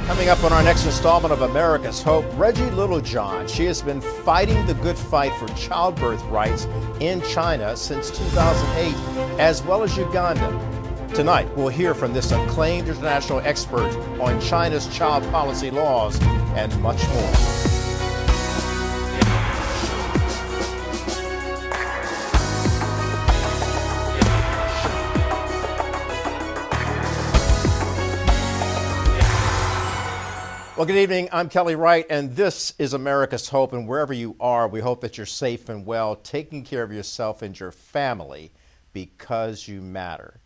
Coming up on our next installment of America's Hope, Reggie Littlejohn. She has been fighting the good fight for childbirth rights in China since 2008, as well as Uganda. Tonight, we'll hear from this acclaimed international expert on China's child policy laws and much more. Well, good evening. I'm Kelly Wright, and this is America's Hope. And wherever you are, we hope that you're safe and well, taking care of yourself and your family because you matter.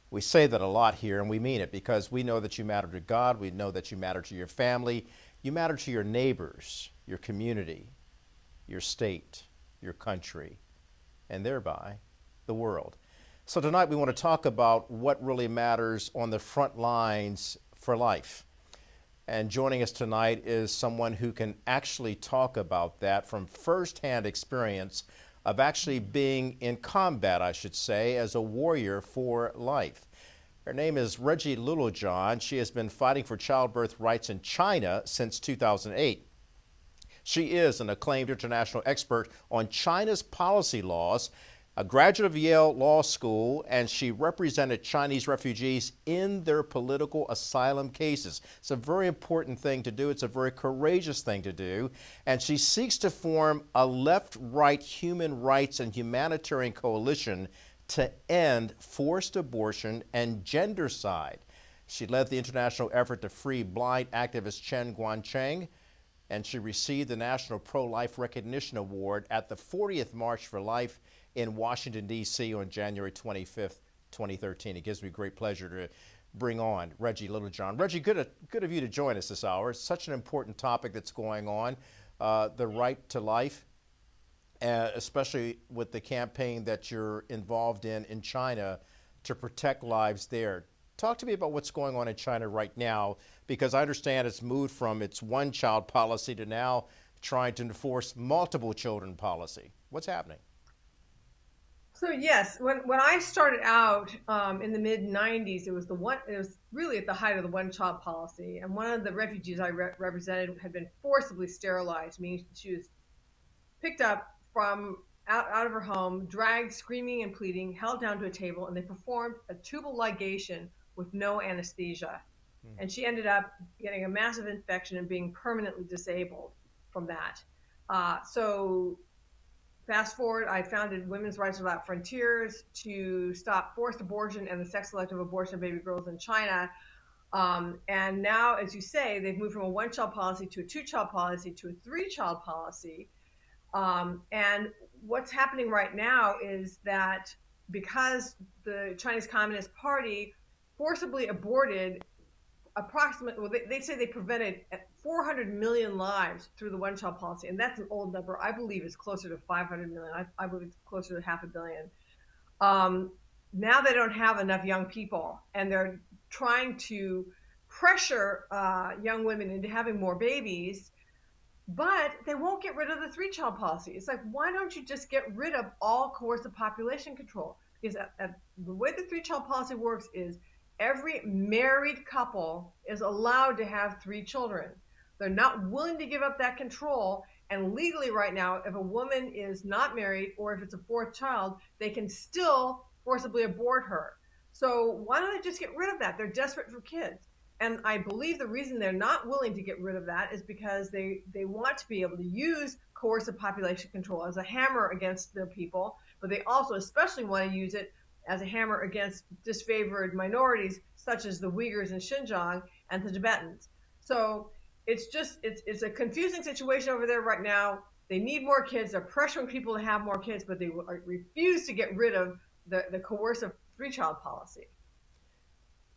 We say that a lot here, and we mean it because we know that you matter to God. We know that you matter to your family. You matter to your neighbors, your community, your state, your country, and thereby the world. So tonight we want to talk about what really matters on the front lines for life. And joining us tonight is someone who can actually talk about that from firsthand experience of actually being in combat, I should say, as a warrior for life. Her name is Reggie Littlejohn. She has been fighting for childbirth rights in China since 2008. She is an acclaimed international expert on China's policy laws, a graduate of Yale Law School, and she represented Chinese refugees in their political asylum cases. It's a very important thing to do. It's a very courageous thing to do. And she seeks to form a left-right human rights and humanitarian coalition to end forced abortion and gendercide. She led the international effort to free blind activist Chen Guangcheng, and she received the National Pro-Life Recognition Award at the 40th March for Life in Washington, D.C. on January 25th, 2013. It gives me great pleasure to bring on Reggie Littlejohn. Reggie, good of you to join us this hour. It's such an important topic that's going on, the right to life, especially with the campaign that you're involved in China to protect lives there. Talk to me about what's going on in China right now, because I understand it's moved from its one-child policy to now trying to enforce multiple children policy. What's happening? So yes, when I started out in the mid '90s, it was really at the height of the one-child policy, and one of the refugees I represented had been forcibly sterilized, meaning she was picked up from out of her home, dragged, screaming and pleading, held down to a table, and they performed a tubal ligation with no anesthesia, and she ended up getting a massive infection and being permanently disabled from that. So. Fast forward, I founded Women's Rights Without Frontiers to stop forced abortion and the sex-selective abortion of baby girls in China. And now, as you say, they've moved from a one-child policy to a two-child policy to a three-child policy. And what's happening right now is that because the Chinese Communist Party forcibly aborted they say they prevented 400 million lives through the one-child policy, and that's an old number. I believe it's closer to 500 million. I believe it's closer to 500 million. Now they don't have enough young people, and they're trying to pressure young women into having more babies, but they won't get rid of the three-child policy. It's like, why don't you just get rid of all coercive population control? Because the way the three-child policy works is every married couple is allowed to have 3 children. They're not willing to give up that control. And legally right now, if a woman is not married or if it's a 4th child, they can still forcibly abort her. So why don't they just get rid of that? They're desperate for kids. And I believe the reason they're not willing to get rid of that is because they want to be able to use coercive population control as a hammer against their people, but they also especially want to use it as a hammer against disfavored minorities such as the Uyghurs in Xinjiang and the Tibetans. So it's a confusing situation over there right now. They need more kids. They're pressuring people to have more kids, but they refuse to get rid of the coercive three-child policy.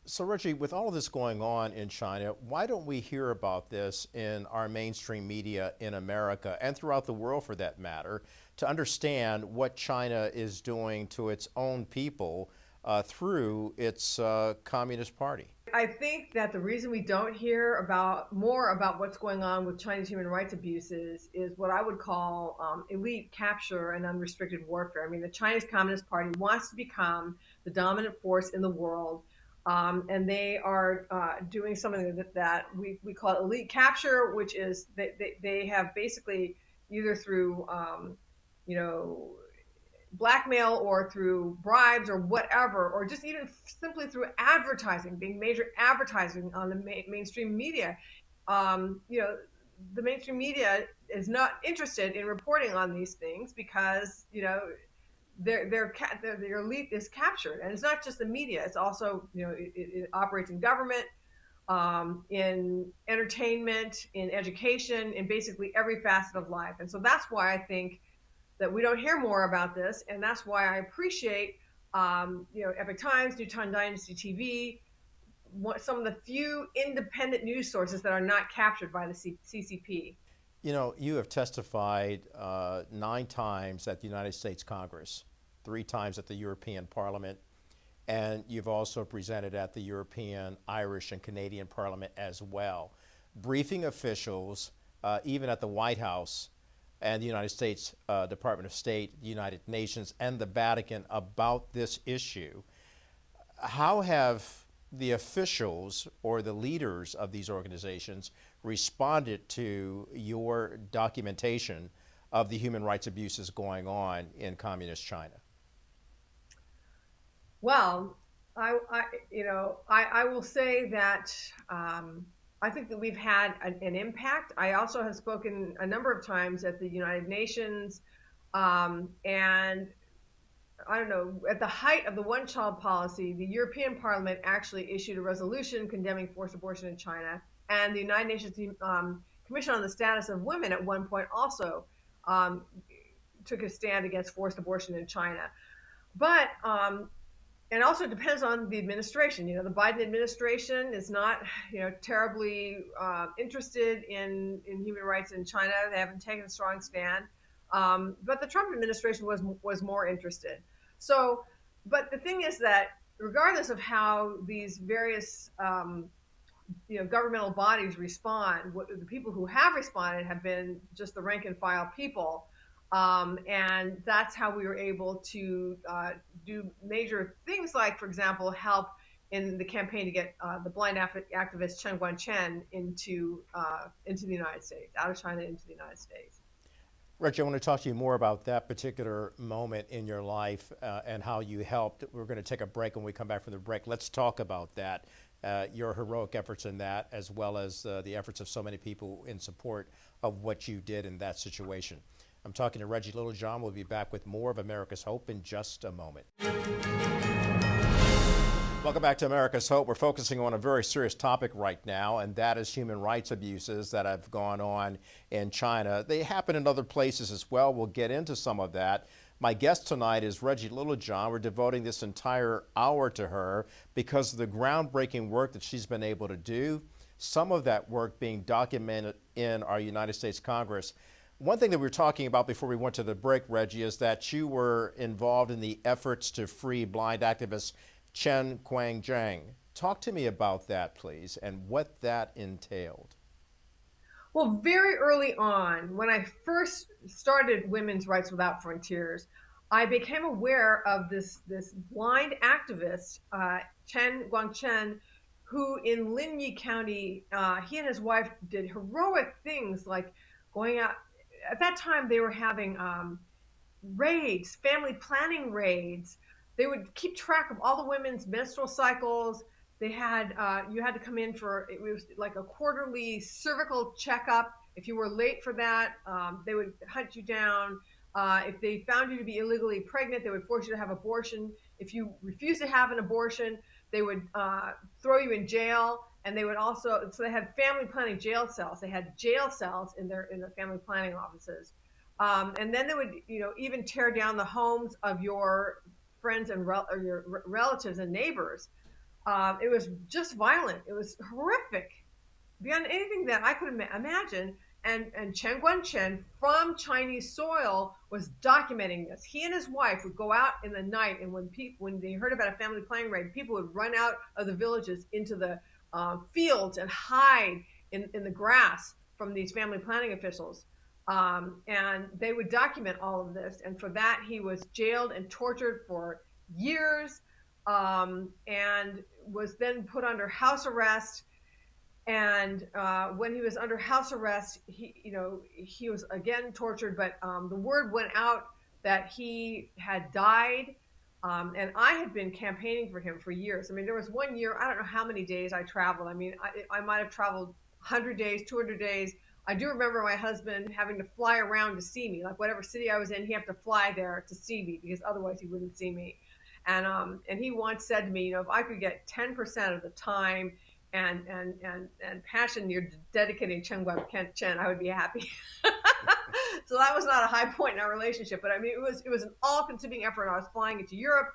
So Reggie, with all of this going on in China, why don't we hear about this in our mainstream media in America and throughout the world for that matter, to understand what China is doing to its own people through its Communist Party? I think that the reason we don't hear more about what's going on with Chinese human rights abuses is what I would call elite capture and unrestricted warfare. I mean, the Chinese Communist Party wants to become the dominant force in the world. And they are doing something that we call elite capture, which is they have basically either through you know blackmail or through bribes or whatever, or just even simply through advertising, being major advertising on the mainstream media. You know, the mainstream media is not interested in reporting on these things because their elite is captured, and it's not just the media. It's also it operates in government, in entertainment, in education, in basically every facet of life. And so that's why I think that we don't hear more about this, and that's why I appreciate Epic Times, Newtown Dynasty TV, some of the few independent news sources that are not captured by the CCP. You know, you have testified 9 times at the United States Congress, 3 times at the European Parliament, and you've also presented at the European, Irish, and Canadian Parliament as well, briefing officials, even at the White House and the United States Department of State, the United Nations, and the Vatican about this issue. How have the officials or the leaders of these organizations responded to your documentation of the human rights abuses going on in communist China? Well, I will say that I think that we've had an impact. I also have spoken a number of times at the United Nations, and I don't know, at the height of the one child policy, the European Parliament actually issued a resolution condemning forced abortion in China. And the United Nations Commission on the Status of Women at one point also um, took a stand against forced abortion in China. But and also it depends on the administration. The Biden administration is not, terribly interested in human rights in China. They haven't taken a strong stand. But the Trump administration was more interested. So, but the thing is that regardless of how these various governmental bodies respond, the people who have responded have been just the rank and file people. And that's how we were able to do major things like, for example, help in the campaign to get the blind activist Chen Guangchen into the United States, out of China into the United States. Reggie, I want to talk to you more about that particular moment in your life and how you helped. We're going to take a break. When we come back from the break, let's talk about that, your heroic efforts in that, as well as the efforts of so many people in support of what you did in that situation. I'm talking to Reggie Littlejohn. We'll be back with more of America's Hope in just a moment. Welcome back to America's Hope. We're focusing on a very serious topic right now, and that is human rights abuses that have gone on in China. They happen in other places as well. We'll get into some of that. My guest tonight is Reggie Littlejohn. We're devoting this entire hour to her because of the groundbreaking work that she's been able to do, some of that work being documented in our United States Congress. One thing that we were talking about before we went to the break, Reggie, is that you were involved in the efforts to free blind activist Chen Guangcheng. Talk to me about that, please, and what that entailed. Well, very early on, when I first started Women's Rights Without Frontiers, I became aware of this blind activist, Chen Guangchen, who in Linyi County, he and his wife did heroic things like going out. At that time, they were having raids, family planning raids. They would keep track of all the women's menstrual cycles. They had you had to come in for, it was like a quarterly cervical checkup. If you were late for that, they would hunt you down. If they found you to be illegally pregnant, they would force you to have abortion. If you refused to have an abortion, they would throw you in jail. And they would also, so they had family planning jail cells. They had jail cells in their family planning offices. And then they would, even tear down the homes of your friends and or your relatives and neighbors. It was just violent. It was horrific beyond anything that I could imagine. And Chen Guangchen from Chinese soil was documenting this. He and his wife would go out in the night, and when they heard about a family planning raid, people would run out of the villages into the fields and hide in the grass from these family planning officials. And they would document all of this. And for that, he was jailed and tortured for years. and was then put under house arrest. And when he was under house arrest, he was again tortured. But the word went out that he had died. And I had been campaigning for him for years. I mean, there was one year, I don't know how many days I traveled. I mean, I might have traveled 100 days, 200 days. I do remember my husband having to fly around to see me. Like whatever city I was in, he had to fly there to see me because otherwise he wouldn't see me. And he once said to me, if I could get 10% of the time and passion you're dedicating Chen Chen, I would be happy. So that was not a high point in our relationship, but I mean, it was an all-consuming effort. I was flying into Europe,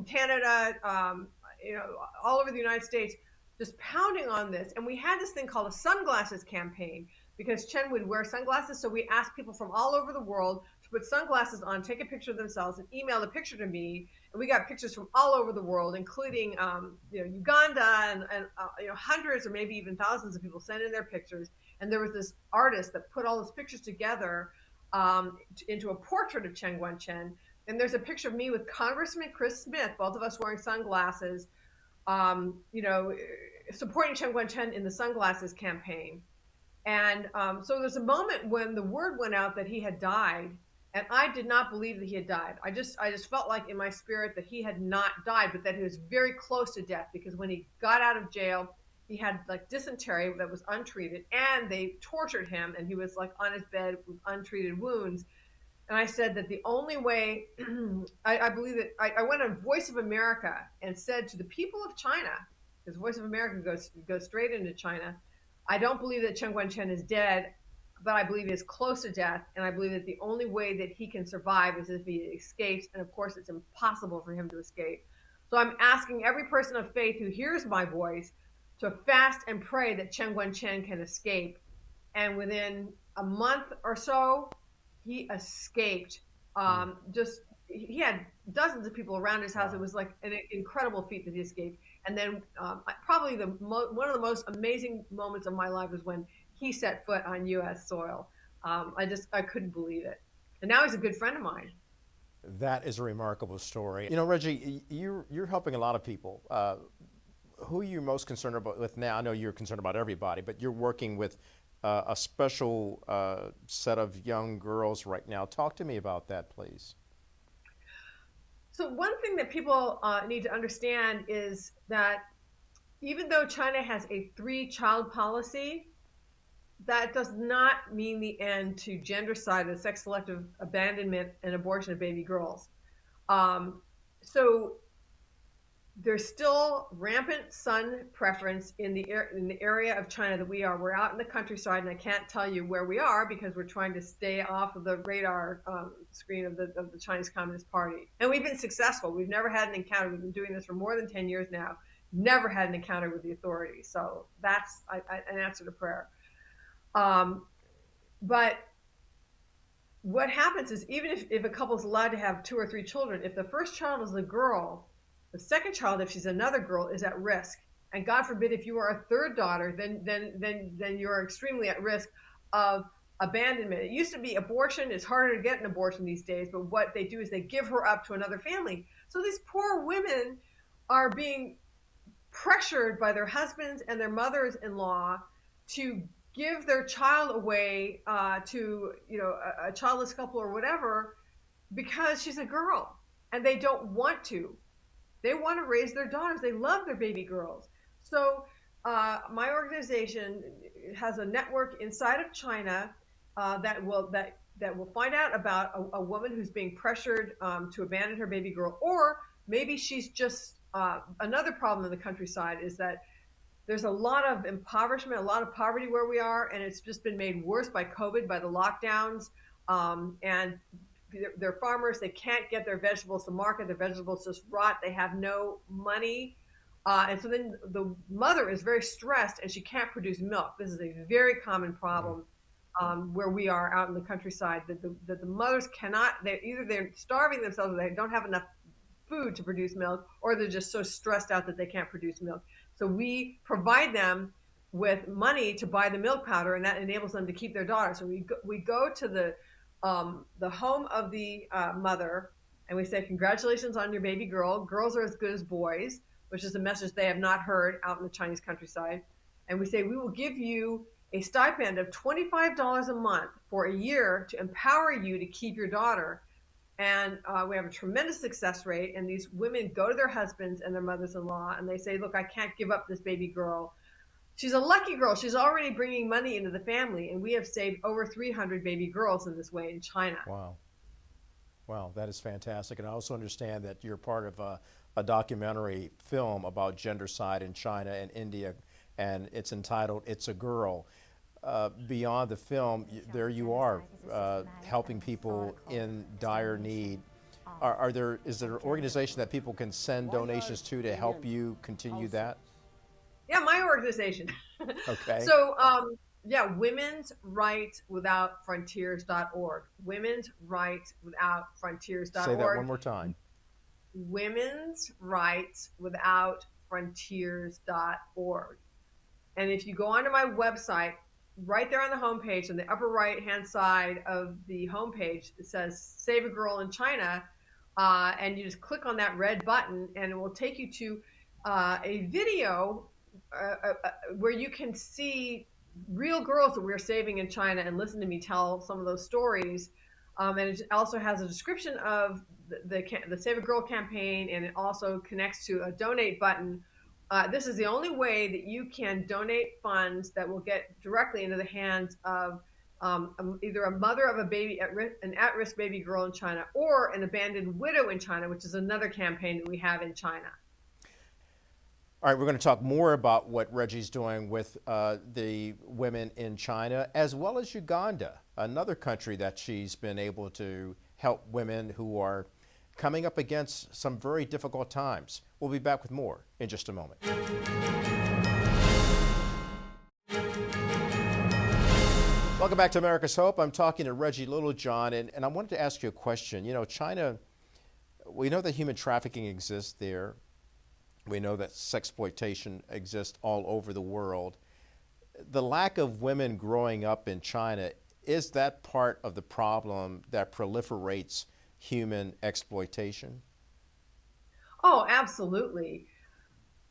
Canada, all over the United States, just pounding on this. And we had this thing called a sunglasses campaign because Chen would wear sunglasses. So we asked people from all over the world to put sunglasses on, take a picture of themselves, and email the picture to me. And we got pictures from all over the world, including Uganda and hundreds or maybe even thousands of people sent in their pictures. And there was this artist that put all those pictures together into a portrait of Chen Guangchen. And there's a picture of me with Congressman Chris Smith, both of us wearing sunglasses, supporting Chen Guangchen in the sunglasses campaign. And so there's a moment when the word went out that he had died, and I did not believe that he had died. I just felt like in my spirit that he had not died, but that he was very close to death, because when he got out of jail, he had like dysentery that was untreated, and they tortured him, and he was like on his bed with untreated wounds. And I said that the only way, I believe that I went on Voice of America and said to the people of China, because Voice of America goes straight into China, I don't believe that Chen Guangchen is dead, but I believe he is close to death, and I believe that the only way that he can survive is if he escapes, and of course it's impossible for him to escape. So I'm asking every person of faith who hears my voice to fast and pray that Chen Guangchen can escape. And within a month or so, he escaped. He had dozens of people around his house. Wow. It was like an incredible feat that he escaped. And then probably one of the most amazing moments of my life was when he set foot on U.S. soil. I couldn't believe it. And now he's a good friend of mine. That is a remarkable story. Reggie, you're helping a lot of people. Who are you most concerned about with now? I know you're concerned about everybody, but you're working with a special set of young girls right now. Talk to me about that, please. So one thing that people need to understand is that even though China has a 3-child policy, that does not mean the end to gendercide, the sex selective abandonment and abortion of baby girls. So there's still rampant sun preference in the area of China that we are. We're out in the countryside, and I can't tell you where we are because we're trying to stay off of the radar screen of the Chinese Communist Party. And we've been successful. We've never had an encounter. We've been doing this for more than 10 years now. Never had an encounter with the authorities. So that's an answer to prayer. But what happens is, even if a couple's allowed to have 2 or 3 children, if the first child is a girl, the second child, if she's another girl, is at risk. And God forbid, if you are a third daughter, then you're extremely at risk of abandonment. It used to be abortion. It's harder to get an abortion these days, but what they do is they give her up to another family. So these poor women are being pressured by their husbands and their mothers-in-law to give their child away to a childless couple or whatever, because she's a girl, and they don't want to. They want to raise their daughters. They love their baby girls. So my organization has a network inside of China that will find out about a woman who's being pressured to abandon her baby girl, or maybe she's just another problem in the countryside is that there's a lot of impoverishment, a lot of poverty where we are, and it's just been made worse by COVID, by the lockdowns, and they're farmers. They can't get their vegetables to market. Their vegetables just rot. They have no money. And so then the mother is very stressed and she can't produce milk. This is a very common problem where we are out in the countryside, that the mothers cannot, they're starving themselves, or they don't have enough food to produce milk, or they're just so stressed out that they can't produce milk. So we provide them with money to buy the milk powder, and that enables them to keep their daughters. So we go to the home of the mother, and we say, congratulations on your baby girl. Girls are as good as boys, which is a message they have not heard out in the Chinese countryside. And we say, we will give you a stipend of $25 a month for a year to empower you to keep your daughter. And we have a tremendous success rate. And these women go to their husbands and their mothers-in-law, and they say, look, I can't give up this baby girl. She's a lucky girl. She's already bringing money into the family. And we have saved over 300 baby girls in this way in China. Wow. Wow, that is fantastic. And I also understand that you're part of a documentary film about gendercide in China and India, and it's entitled It's a Girl. Beyond the film, there you are, helping people in dire need. Is there an organization that people can send donations to help you continue that? Yeah, my organization. Okay. So, yeah, Women's Rights Without Frontiers.org. Women's Rights Without Frontiers.org. Say that one more time. Women's Rights Without Frontiers.org. And if you go onto my website, right there on the homepage, on the upper right-hand side of the homepage, it says Save a Girl in China. And you just click on that red button, and it will take you to a video where you can see real girls that we're saving in China and listen to me tell some of those stories. And it also has a description of the Save a Girl campaign, and it also connects to a donate button. This is the only way that you can donate funds that will get directly into the hands of either a mother of a baby, an at-risk baby girl in China, or an abandoned widow in China, which is another campaign that we have in China. All right, we're going to talk more about what Reggie's doing with the women in China, as well as Uganda, another country that she's been able to help women who are coming up against some very difficult times. We'll be back with more in just a moment. Welcome back to America's Hope. I'm talking to Reggie Littlejohn, and I wanted to ask you a question. You know, China, we know that human trafficking exists there. We know that sexploitation exists all over the world. The lack of women growing up in China, is that part of the problem that proliferates human exploitation? Oh, absolutely.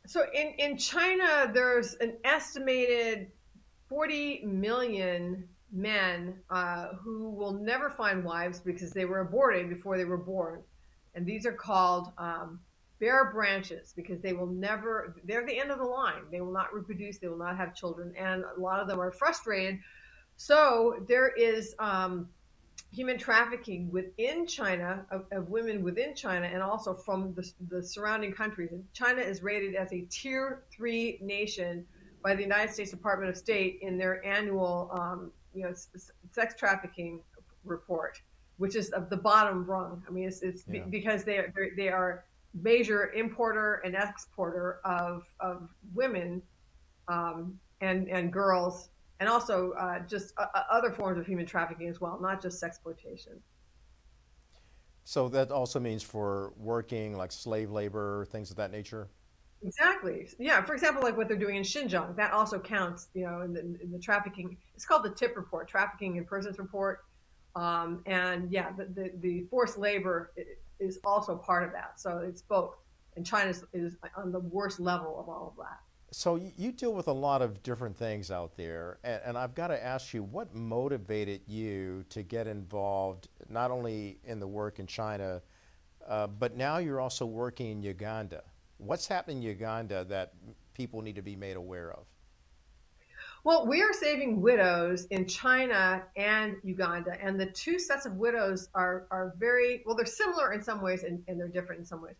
So in China, there's an estimated 40 million men who will never find wives because they were aborted before they were born. And these are called bare branches, because they will never, they're the end of the line. They will not reproduce, they will not have children, and a lot of them are frustrated. So there is human trafficking within China, of women within China, and also from the surrounding countries. And China is rated as a tier 3 nation by the United States Department of State in their annual sex trafficking report, which is of the bottom rung. I mean, it's yeah. Because they are major importer and exporter of women and girls, and also just other forms of human trafficking as well, not just sexploitation. So that also means for working, like slave labor, things of that nature? Exactly. Yeah. For example, like what they're doing in Xinjiang, that also counts, in the trafficking. It's called the TIP report, Trafficking in Persons report. And yeah, the forced labor is also part of that. So it's both. And China is on the worst level of all of that. So you deal with a lot of different things out there, and I've got to ask you, what motivated you to get involved not only in the work in China, but now you're also working in Uganda. What's happening in Uganda that people need to be made aware of? Well, we are saving widows in China and Uganda, and the two sets of widows are very, well, they're similar in some ways, and they're different in some ways.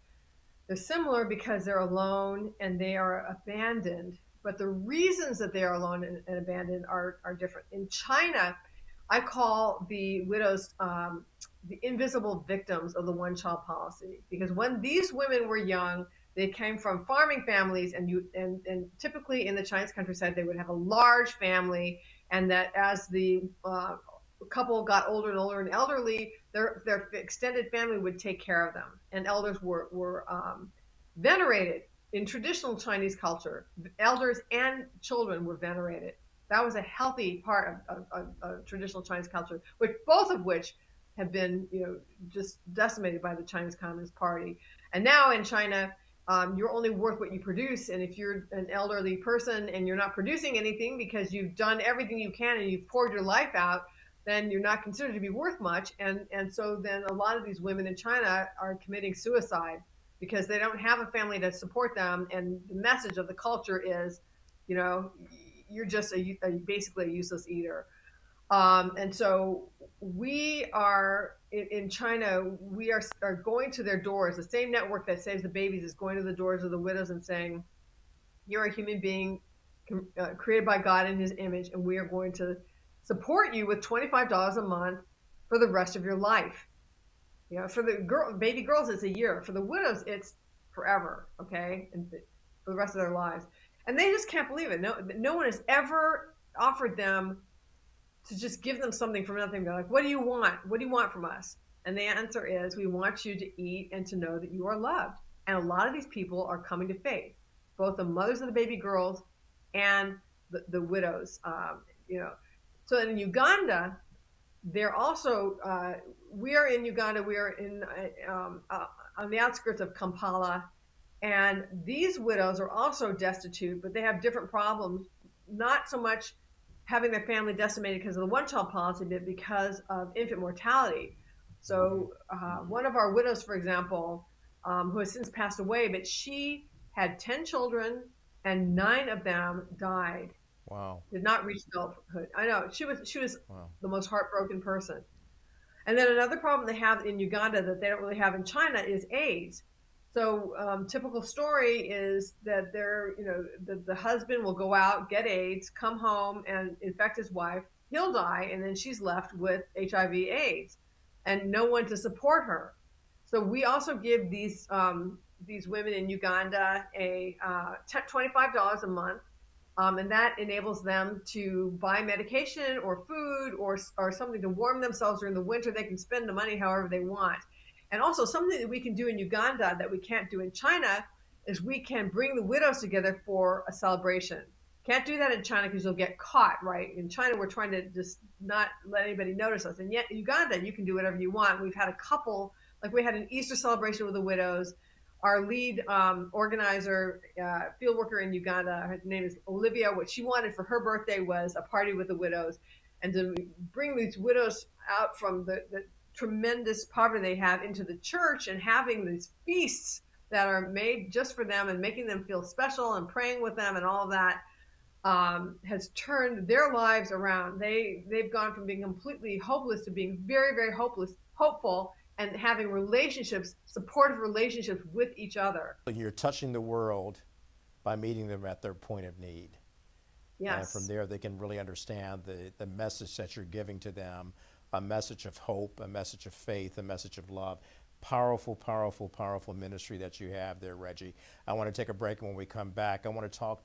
They're similar because they're alone and they are abandoned, but the reasons that they are alone and abandoned are different. In China, I call the widows the invisible victims of the one-child policy, because when these women were young, they came from farming families, and typically in the Chinese countryside, they would have a large family, and that as the couple got older and older and elderly, their extended family would take care of them, and elders were venerated in traditional Chinese culture. Elders and children were venerated. That was a healthy part of traditional Chinese culture, both of which have been, just decimated by the Chinese Communist Party. And now in China, you're only worth what you produce. And if you're an elderly person and you're not producing anything because you've done everything you can and you've poured your life out, then you're not considered to be worth much. And so then a lot of these women in China are committing suicide because they don't have a family to support them. And the message of the culture is, you know, you're just basically a useless eater. And so we are in China, we are going to their doors. The same network that saves the babies is going to the doors of the widows and saying, you're a human being created by God in his image, and we are going to support you with $25 a month for the rest of your life. For the baby girls, it's a year. For the widows, it's forever, okay? And for the rest of their lives. And they just can't believe it. No one has ever offered them to just give them something from nothing. They're like, what do you want? What do you want from us? And the answer is, we want you to eat and to know that you are loved. And a lot of these people are coming to faith, both the mothers of the baby girls and the widows. So in Uganda, they're also, we are in Uganda, we are on the outskirts of Kampala. And these widows are also destitute, but they have different problems, not so much having their family decimated because of the one-child policy, but because of infant mortality. So one of our widows, for example, who has since passed away, but she had 10 children and 9 of them died. Wow. Did not reach adulthood. I know she was Wow. the most heartbroken person. And then another problem they have in Uganda that they don't really have in China is AIDS. So typical story is that the husband will go out, get AIDS, come home and infect his wife. He'll die, and then she's left with HIV/AIDS, and no one to support her. So we also give these women in Uganda a $25 a month, and that enables them to buy medication or food or something to warm themselves during the winter. They can spend the money however they want. And also something that we can do in Uganda that we can't do in China is we can bring the widows together for a celebration. Can't do that in China because you'll get caught, right? In China, we're trying to just not let anybody notice us. And yet in Uganda, you can do whatever you want. We've had a couple, like we had an Easter celebration with the widows. Our lead organizer, field worker in Uganda, her name is Olivia. What she wanted for her birthday was a party with the widows, and to bring these widows out from the tremendous poverty they have into the church and having these feasts that are made just for them and making them feel special and praying with them and all of that has turned their lives around. They've gone from being completely hopeless to being very, very hopeful, and having relationships, supportive relationships with each other. You're touching the world by meeting them at their point of need. Yes. And from there, they can really understand the message that you're giving to them, a message of hope, a message of faith, a message of love. Powerful, powerful, powerful ministry that you have there, Reggie. I want to take a break, and when we come back, I want to talk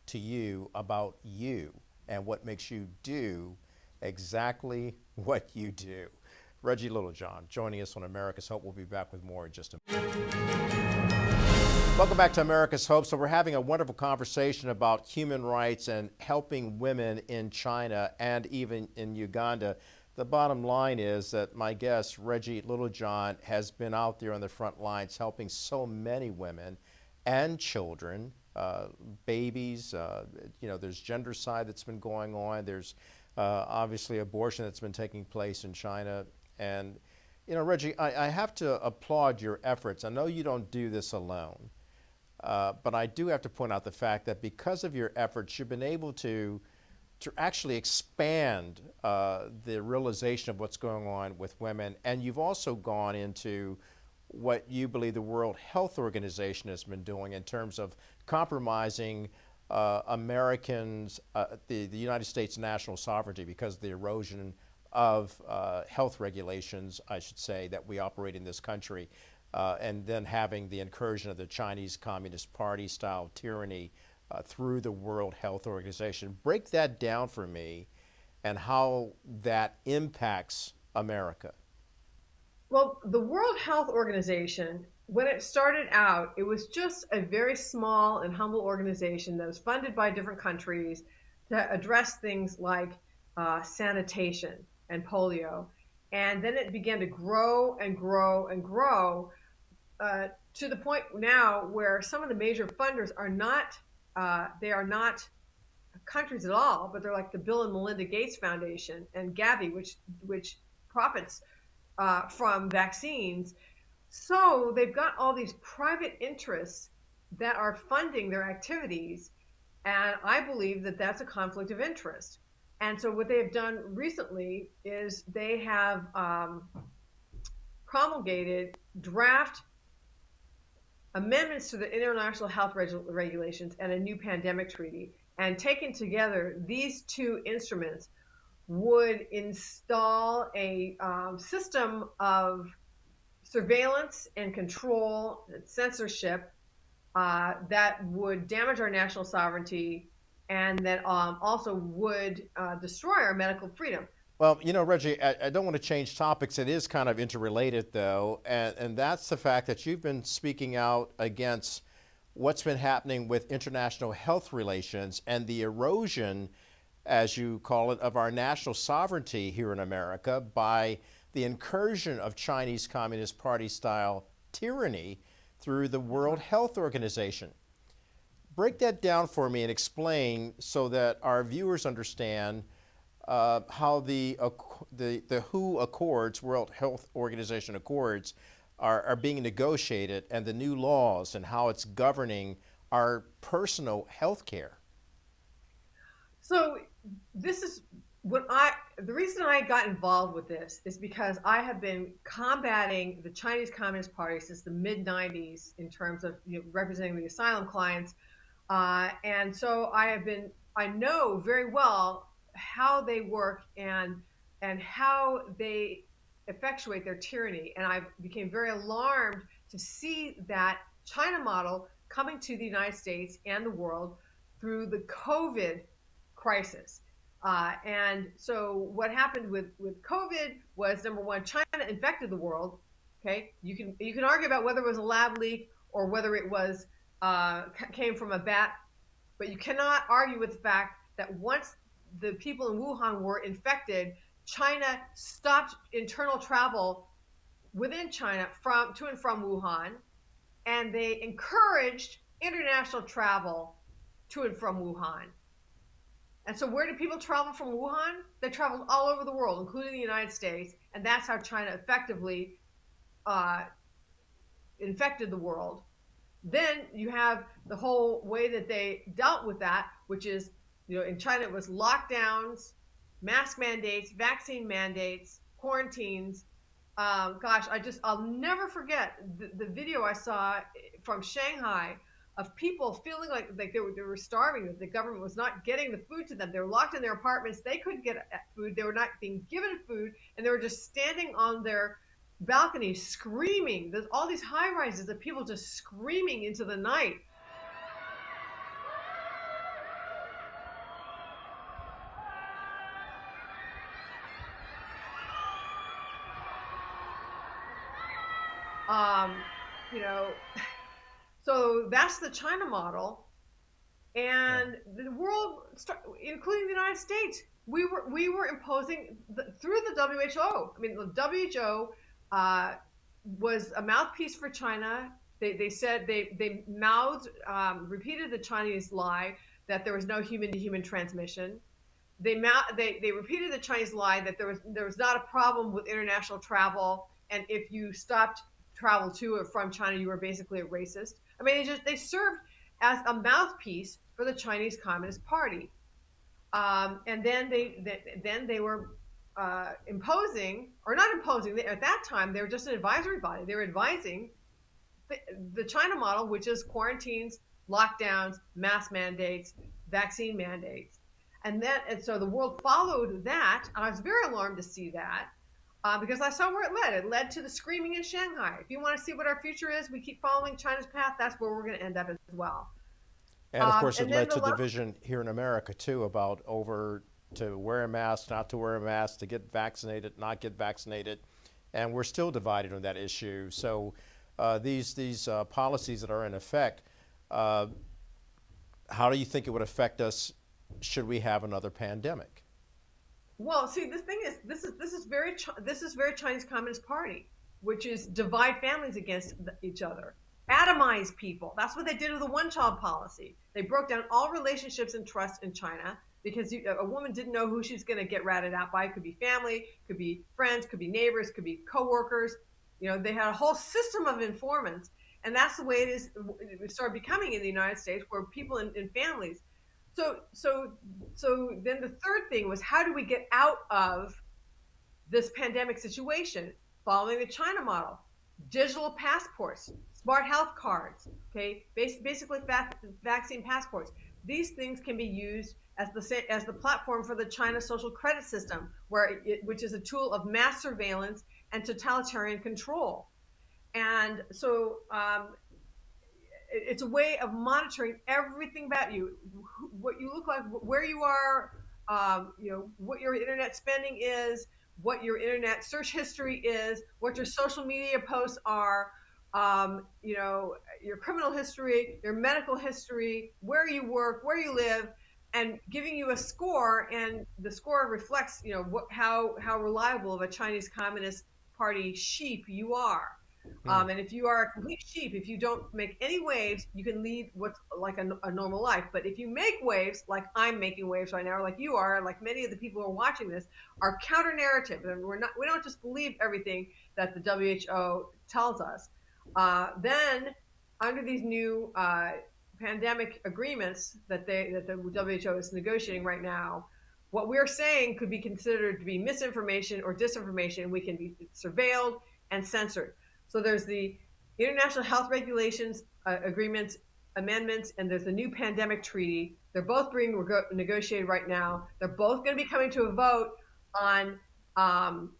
to you about you and what makes you do exactly what you do. Reggie Littlejohn joining us on America's Hope. We'll be back with more in just a minute. Welcome back to America's Hope. So we're having a wonderful conversation about human rights and helping women in China and even in Uganda. The bottom line is that my guest, Reggie Littlejohn, has been out there on the front lines helping so many women and children, babies. There's gendercide that's been going on. There's obviously abortion that's been taking place in China. And, Reggie, I have to applaud your efforts. I know you don't do this alone, but I do have to point out the fact that because of your efforts, you've been able to actually expand the realization of what's going on with women. And you've also gone into what you believe the World Health Organization has been doing in terms of compromising Americans, the United States national sovereignty because of the erosion of health regulations, I should say, that we operate in this country, and then having the incursion of the Chinese Communist Party style tyranny through the World Health Organization. Break that down for me and how that impacts America. Well, the World Health Organization, when it started out, it was just a very small and humble organization that was funded by different countries to address things like sanitation and polio. And then it began to grow and grow and grow to the point now where some of the major funders are not they are not countries at all, but they're like the Bill and Melinda Gates Foundation and Gavi, which profits from vaccines. So they've got all these private interests that are funding their activities, and I believe that that's a conflict of interest. And so what they have done recently is they have promulgated draft amendments to the international health regulations and a new pandemic treaty. And taken together, these two instruments would install a system of surveillance and control, and censorship that would damage our national sovereignty and that also would destroy our medical freedom. Well, Reggie, I don't want to change topics. It is kind of interrelated, though, and that's the fact that you've been speaking out against what's been happening with international health relations and the erosion, as you call it, of our national sovereignty here in America by the incursion of Chinese Communist Party style tyranny through the World Health Organization. Break that down for me and explain so that our viewers understand how the WHO Accords, World Health Organization Accords, are being negotiated and the new laws and how it's governing our personal health care. So this is the reason I got involved with this is because I have been combating the Chinese Communist Party since the mid 90s in terms of representing the asylum clients. And so I know very well how they work and how they effectuate their tyranny. And I became very alarmed to see that China model coming to the United States and the world through the COVID crisis. And so what happened with COVID was, number one, China infected the world. Okay, you can argue about whether it was a lab leak or whether it was came from a bat, but you cannot argue with the fact that once the people in Wuhan were infected, China stopped internal travel within China to and from Wuhan, and they encouraged international travel to and from Wuhan. And so where do people travel from Wuhan? They traveled all over the world, including the United States, and that's how China effectively uh, infected the world. Then you have the whole way that they dealt with that, which is, in China it was lockdowns, mask mandates, vaccine mandates, quarantines. I'll never forget the video I saw from Shanghai of people feeling like they were starving, that the government was not getting the food to them. They were locked in their apartments. They couldn't get food. They were not being given food, and they were just standing on their balconies screaming. There's all these high rises of people just screaming into the night. Um, you know, so that's the China model, and the world, including the United States, we were imposing through the WHO. I mean, the WHO was a mouthpiece for China. They said they mouthed, repeated the Chinese lie that there was no human to human transmission. They repeated the Chinese lie that there was not a problem with international travel, and if you stopped travel to or from China, you were basically a racist. I mean, they served as a mouthpiece for the Chinese Communist Party, and then they were imposing, or not imposing. At that time, they were just an advisory body. They were advising the China model, which is quarantines, lockdowns, mask mandates, vaccine mandates, and so the world followed that. And I was very alarmed to see that. Because I saw where it led. It led to the screaming in Shanghai. If you want to see what our future is, we keep following China's path. That's where we're going to end up as well. And of course, it led to division here in America too, about over to wear a mask, not to wear a mask, to get vaccinated, not get vaccinated, and we're still divided on that issue. So these policies that are in effect, how do you think it would affect us should we have another pandemic? Well, see, the thing is, this is very Chinese Communist Party, which is divide families against each other, atomize people. That's what they did with the one-child policy. They broke down all relationships and trust in China because a woman didn't know who she's going to get ratted out by. It could be family, could be friends, could be neighbors, could be coworkers. You know, they had a whole system of informants, and that's the way it is. It started becoming in the United States, where people in families. So, so so then the third thing was, how do we get out of this pandemic situation? Following the China model: digital passports, smart health cards, okay, basically vaccine passports. These things can be used as the platform for the China social credit system, which is a tool of mass surveillance and totalitarian control. And so it's a way of monitoring everything about you, what you look like, where you are, what your internet spending is, what your internet search history is, what your social media posts are, your criminal history, your medical history, where you work, where you live, and giving you a score. And the score reflects, how reliable of a Chinese Communist Party sheep you are. Hmm. And if you are a complete sheep, if you don't make any waves, you can lead what's like a normal life. But if you make waves, like I'm making waves right now, or like you are, like many of the people who are watching this, are counter narrative, and we don't just believe everything that the WHO tells us. Then, under these new pandemic agreements that the WHO is negotiating right now, what we're saying could be considered to be misinformation or disinformation. We can be surveilled and censored. So there's the international health regulations agreements amendments, and there's the new pandemic treaty. They're both being negotiated right now. They're both going to be coming to a vote on um,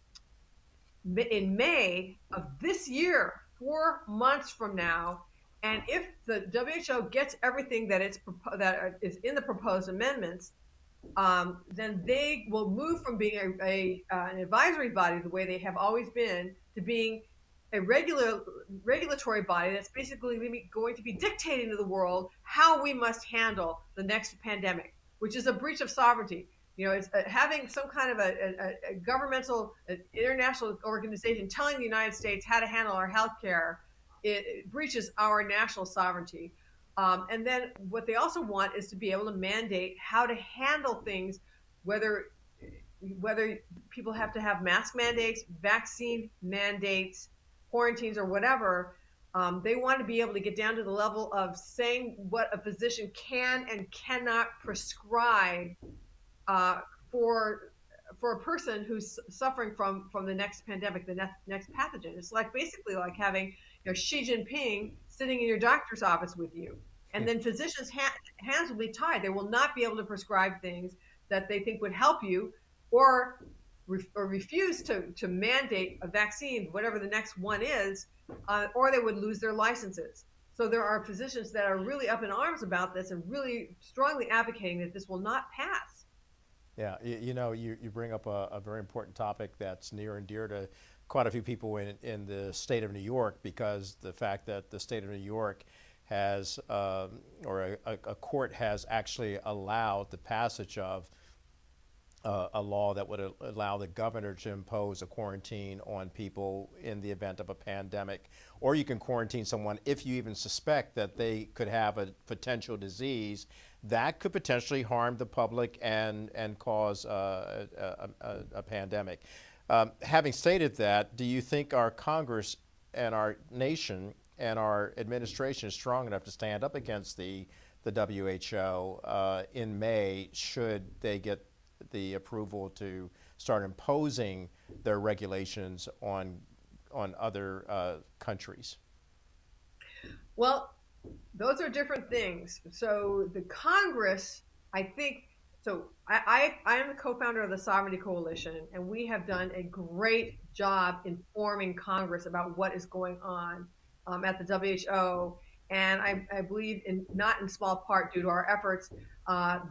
in May of this year, 4 months from now. And if the WHO gets everything that is in the proposed amendments, then they will move from being an advisory body, the way they have always been, to being a regulatory body that's basically going to be dictating to the world how we must handle the next pandemic, which is a breach of sovereignty. It's having some kind of a governmental, international organization telling the United States how to handle our health care. It breaches our national sovereignty. And then what they also want is to be able to mandate how to handle things, whether whether people have to have mask mandates, vaccine mandates, quarantines, or whatever. They want to be able to get down to the level of saying what a physician can and cannot prescribe uh, for a person who's suffering from the next pandemic, the next pathogen. It's like basically like having Xi Jinping sitting in your doctor's office with you, and then physicians' hands will be tied. They will not be able to prescribe things that they think would help you, or refuse to mandate a vaccine, whatever the next one is, or they would lose their licenses. So there are physicians that are really up in arms about this and really strongly advocating that this will not pass. Yeah, you bring up a very important topic that's near and dear to quite a few people in the state of New York, because the fact that the state of New York has, or a court has actually allowed the passage of a law that would allow the governor to impose a quarantine on people in the event of a pandemic. Or you can quarantine someone if you even suspect that they could have a potential disease that could potentially harm the public and cause a pandemic. Having stated that, do you think our Congress and our nation and our administration is strong enough to stand up against the WHO in May, should they get the approval to start imposing their regulations on other countries? Well, those are different things. So the Congress, I think, I am the co-founder of the Sovereignty Coalition, and we have done a great job informing Congress about what is going on at the WHO. And I believe, not in small part due to our efforts,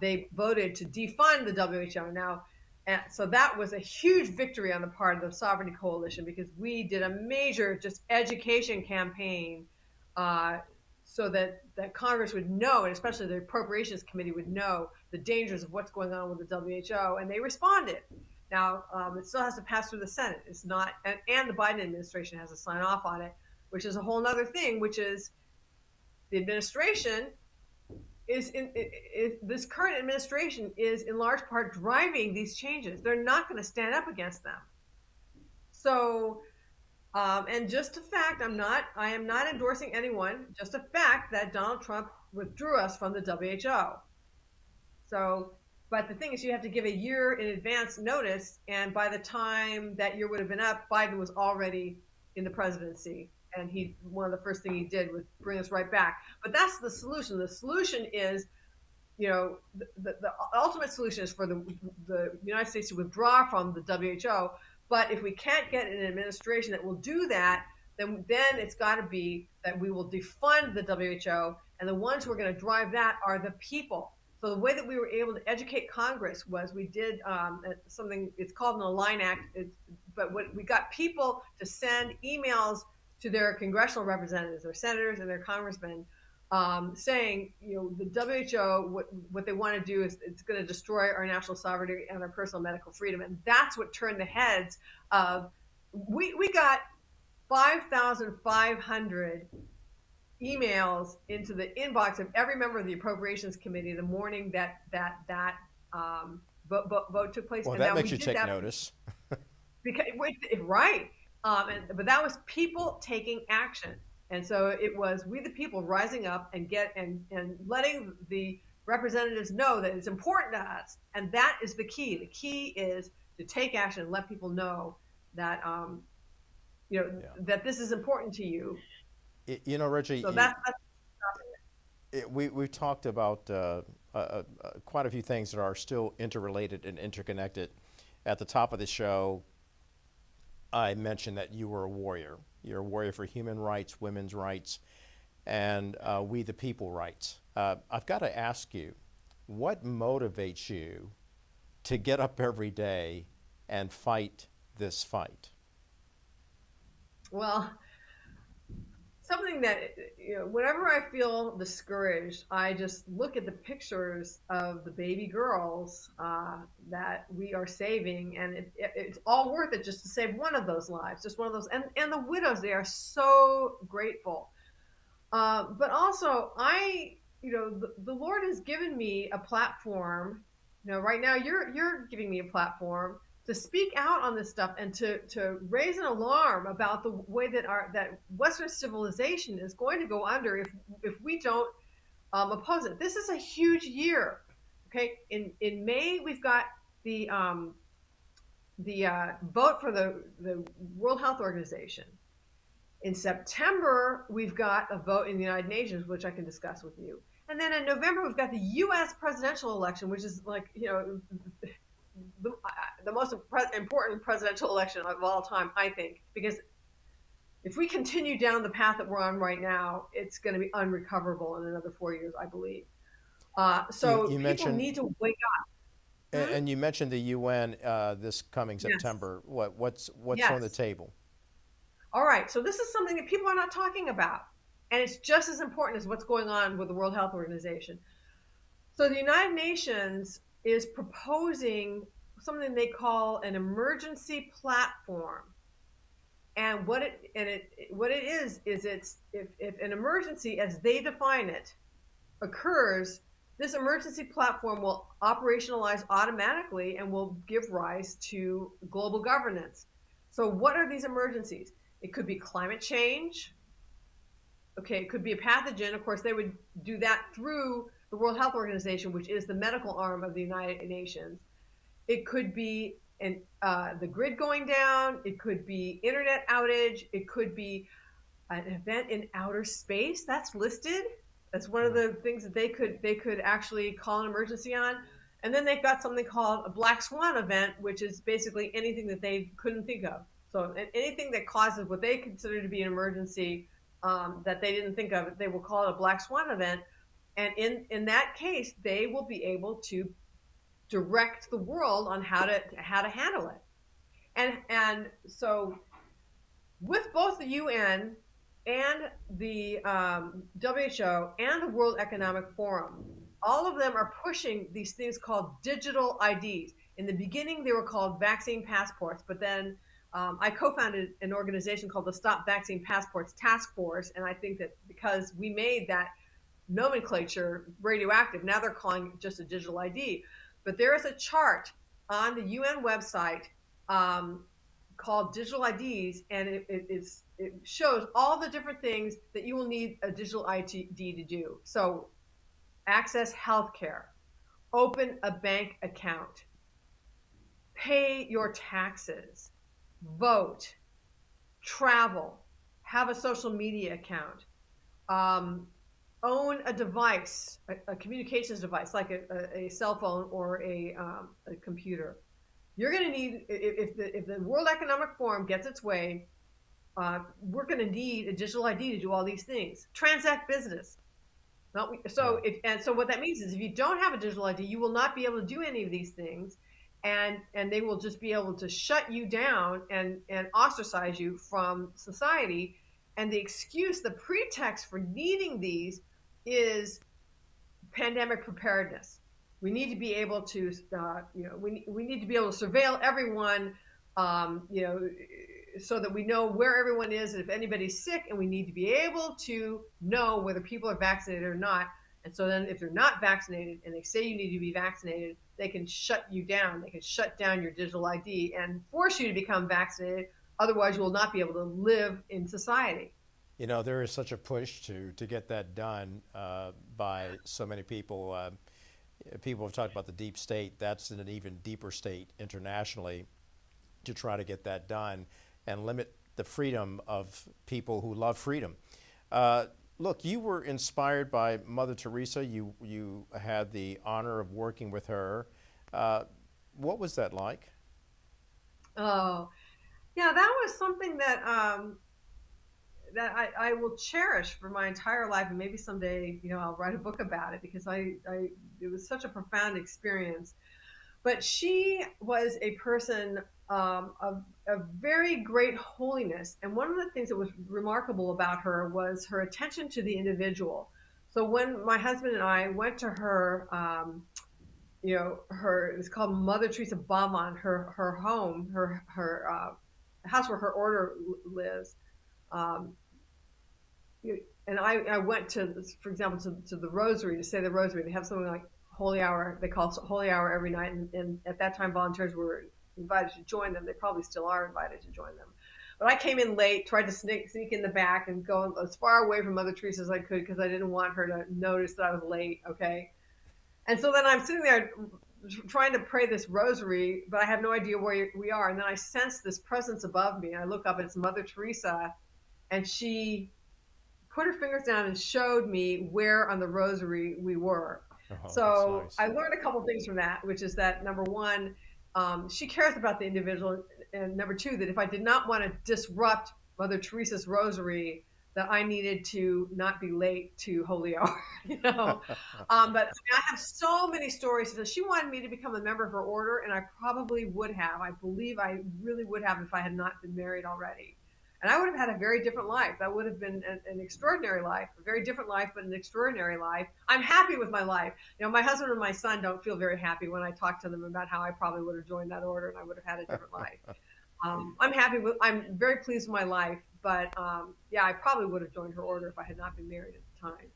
they voted to defund the WHO. Now, and so that was a huge victory on the part of the Sovereignty Coalition, because we did a major just education campaign, uh, so that Congress would know, and especially the Appropriations Committee would know, the dangers of what's going on with the WHO, and they responded. Now, it still has to pass through the Senate. It's not, and the Biden administration has to sign off on it, which is a whole other thing, which is the administration this current administration is in large part driving these changes. They're not going to stand up against them. So, and just a fact, I am not endorsing anyone. Just a fact that Donald Trump withdrew us from the WHO. So, but the thing is, you have to give a year in advance notice, and by the time that year would have been up, Biden was already in the presidency, and one of the first things he did was bring us right back. But that's the solution. The solution is, the ultimate solution is for the United States to withdraw from the WHO. But if we can't get an administration that will do that, then it's got to be that we will defund the WHO, and the ones who are going to drive that are the people. So the way that we were able to educate Congress was we did something. It's called an Align Act. But we got people to send emails to their congressional representatives, their senators, and their congressmen, saying, the WHO, what they want to do is it's going to destroy our national sovereignty and our personal medical freedom, and that's what turned the heads of. We got 5,500 emails into the inbox of every member of the Appropriations Committee the morning that vote took place. Well, and that makes you take notice. Because, right. But that was people taking action. And so it was we the people rising up and letting the representatives know that it's important to us. And that is the key. The key is to take action and let people know that that this is important to you. Reggie, So we've talked about quite a few things that are still interrelated and interconnected. At the top of the show, I mentioned that you were a warrior. You're a warrior for human rights, women's rights, and we the people rights. I've got to ask you, what motivates you to get up every day and fight this fight? Well, something that, whenever I feel discouraged, I just look at the pictures of the baby girls that we are saving, and it's all worth it just to save one of those lives, just one of those. And the widows, they are so grateful. But also, the Lord has given me a platform. Right now, you're giving me a platform to speak out on this stuff and to raise an alarm about the way that Western civilization is going to go under if we don't oppose it. This is a huge year. Okay, in May we've got the vote for the World Health Organization. In September we've got a vote in the United Nations, which I can discuss with you. And then in November we've got the U.S. presidential election, which is like the most important presidential election of all time, I think, because if we continue down the path that we're on right now, it's going to be unrecoverable in another 4 years, I believe. So people need to wake up. And you mentioned the UN this coming September. Yes. What's yes. on the table? All right. So this is something that people are not talking about, and it's just as important as what's going on with the World Health Organization. So the United Nations is proposing something they call an emergency platform. And what it is it's if an emergency, as they define it, occurs, this emergency platform will operationalize automatically and will give rise to global governance. So what are these emergencies? It could be climate change. Okay, it could be a pathogen. Of course, they would do that through the World Health Organization, which is the medical arm of the United Nations. It could be the grid going down. It could be internet outage. It could be an event in outer space. That's listed. That's one of the things that they could actually call an emergency on. And then they've got something called a black swan event, which is basically anything that they couldn't think of. So anything that causes what they consider to be an emergency that they didn't think of, they will call it a black swan event. And in that case, they will be able to direct the world on how to handle it. And so with both the UN and the WHO and the World Economic Forum, all of them are pushing these things called digital IDs. In the beginning, they were called vaccine passports, but then I co-founded an organization called the Stop Vaccine Passports Task Force, and I think that because we made that nomenclature radioactive, now they're calling it just a digital ID. But there is a chart on the UN website um, called digital IDs, and it shows all the different things that you will need a digital ID to do. So access healthcare, open a bank account, pay your taxes, vote, travel, have a social media account, um, own a device, a communications device like a cell phone or a computer. You're going to need, if the World Economic Forum gets its way, we're going to need a digital ID to do all these things. Transact business. So what that means is if you don't have a digital ID, you will not be able to do any of these things, and they will just be able to shut you down and ostracize you from society. And the excuse, the pretext for needing these is pandemic preparedness. We need to be able to, we need to be able to surveil everyone, so that we know where everyone is, and if anybody's sick, and we need to be able to know whether people are vaccinated or not. And so then if they're not vaccinated and they say you need to be vaccinated, they can shut you down. They can shut down your digital ID and force you to become vaccinated. Otherwise, you will not be able to live in society. There is such a push to get that done by so many people. People have talked about the deep state. That's in an even deeper state internationally to try to get that done and limit the freedom of people who love freedom. Look, you were inspired by Mother Teresa. You had the honor of working with her. What was that like? Oh, yeah, that was something that I will cherish for my entire life, and maybe someday, I'll write a book about it because it was such a profound experience. But she was a person of very great holiness, and one of the things that was remarkable about her was her attention to the individual. So when my husband and I went to her, it was called Mother Teresa Bavon, her home, her house where her order lives. Um, and I went to, for example, to the Rosary to say the Rosary. They have something like Holy Hour. They call it Holy Hour every night, and at that time, volunteers were invited to join them. They probably still are invited to join them. But I came in late, tried to sneak in the back and go as far away from Mother Teresa as I could because I didn't want her to notice that I was late. Okay, and so then I'm sitting there trying to pray this Rosary, but I have no idea where we are. And then I sense this presence above me, and I look up, and it's Mother Teresa, and she put her fingers down and showed me where on the rosary we were. Oh, that's So nice. I learned a couple things from that, which is that number one, she cares about the individual, and number two, that if I did not want to disrupt Mother Teresa's rosary, that I needed to not be late to Holy Hour, But I have so many stories. So she wanted me to become a member of her order, and I probably would have. I believe I really would have if I had not been married already. And I would have had a very different life. That would have been an extraordinary life, a very different life, but an extraordinary life. I'm happy with my life. My husband and my son don't feel very happy when I talk to them about how I probably would have joined that order and I would have had a different life. I'm very pleased with my life, but yeah, I probably would have joined her order if I had not been married at the time.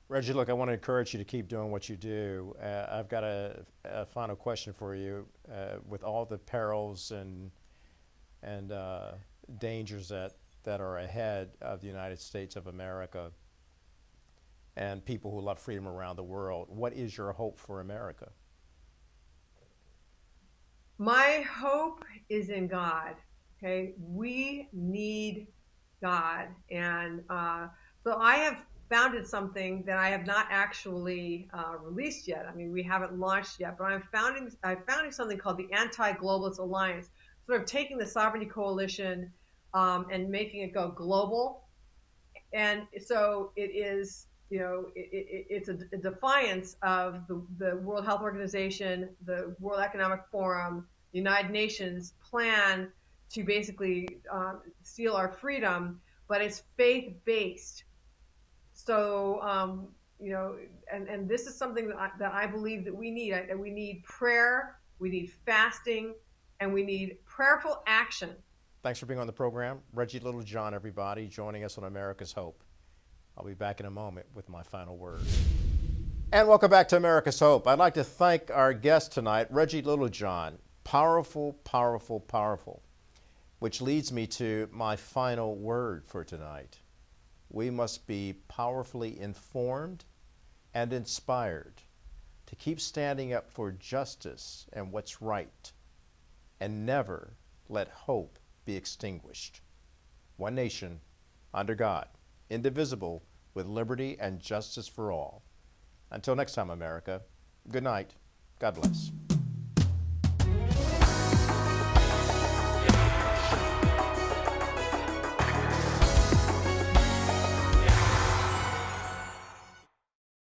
Reggie, look, I want to encourage you to keep doing what you do. I've got a final question for you. With all the perils and dangers that are ahead of the United States of America and people who love freedom around the world, what is your hope for America? My hope is in God. Okay, we need God, and so I have founded something that I have not actually released yet. I mean, we haven't launched yet, but I'm founding something called the Anti-Globalist Alliance, sort of taking the Sovereignty Coalition and making it go global. And so it is, it's a defiance of the World Health Organization, the World Economic Forum, the United Nations plan to basically steal our freedom, but it's faith based. So and this is something that I believe that we need. That we need prayer, we need fasting, and we need prayerful action. Thanks for being on the program. Reggie Littlejohn, everybody, joining us on America's Hope. I'll be back in a moment with my final word. And welcome back to America's Hope. I'd like to thank our guest tonight, Reggie Littlejohn. Powerful, powerful, powerful. Which leads me to my final word for tonight. We must be powerfully informed and inspired to keep standing up for justice and what's right, and never let hope be extinguished. One nation, under God, indivisible, with liberty and justice for all. Until next time, America, good night. God bless.